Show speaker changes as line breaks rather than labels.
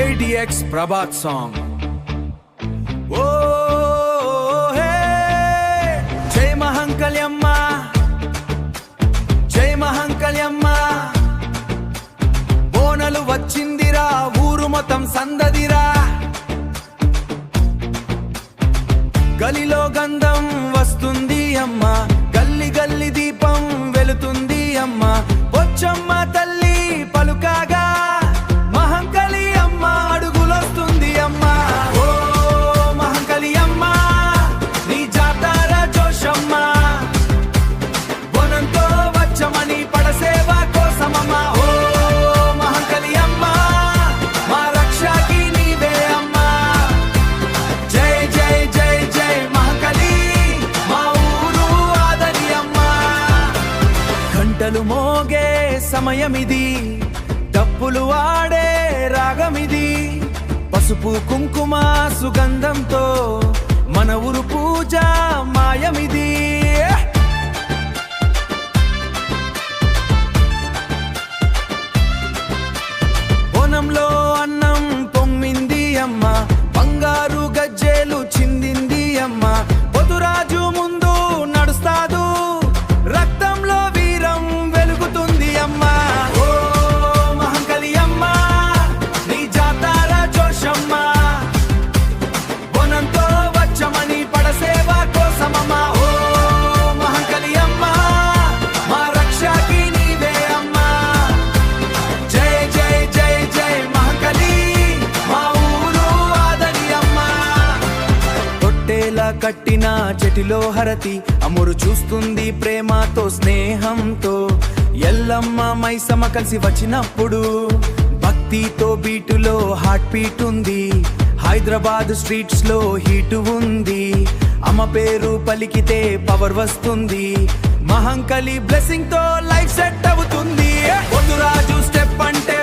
ADX Prabhat song. Oh, hey, Jai Mahankalyamma, Jai Mahankalyamma. బోనలు వచ్చిందిరా, ఊరు మొత్తం సందదిరా. గలిలో గంధం వస్తుంది అమ్మ, గల్లి గల్లి దీపం వెలుతుంది అమ్మ. పొచ్చమ్మ తల్లి పలుకాగా మహంకలి అమ్మ అడుగులొస్తుంది అమ్మ. ఓ మహంకలి అమ్మ, నీ జాతర జోషమ్మ. బోనంతో వచ్చమని పడసేవ కోసమమ్మ. ఓ మహంకలి అమ్మ, మా రక్షకి నీవే అమ్మ. జై జై జై జై మహంకలి, మా ఊరు ఆదరి అమ్మ. గంటలు మోగే సమయమిది, డప్పులు ఆడే రాగమిది. పసుపు కుంకుమ సుగంధంతో మన ఊరు పూజ మాయమిది. బోనంలో అన్నం పొమ్మింది అమ్మ, బంగారు గజ్జేలు చిందింది అమ్మ. పొదురాజు ముందు నడుస్తాదు, రక్తంలో వీరం వెలుగుతుంది అమ్మ. ఓ మహంకలి అమ్మ, నీ జాతర జోషమ్మ. బోనంతో వచ్చమని పడసేవ కోసమమ్మ. ఓ మహంకలి అమ్మ, మా రక్షకి నీవే అమ్మ. జై జై జై జై మహంకలి, మా ఊరు ఆదరి అమ్మ. తొట్టేలా కట్టిన చెటిలో హరతి, అమ్మురు చూస్తుంది ప్రేమతో స్నేహంతో. ఎల్లమ్మ మైసమ్మ కలిసి వచ్చినప్పుడు భక్తితో బీటులో హార్ట్ బీట్ ఉంది. హైదరాబాద్ స్ట్రీట్స్ లో హీటు ఉంది. అమ్మ పేరు పలికితే పవర్ వస్తుంది. మహంకలి బ్లెస్సింగ్ తో లైఫ్ సెట్ అవుతుంది. పొద్దురాజు స్టెప్ అంటే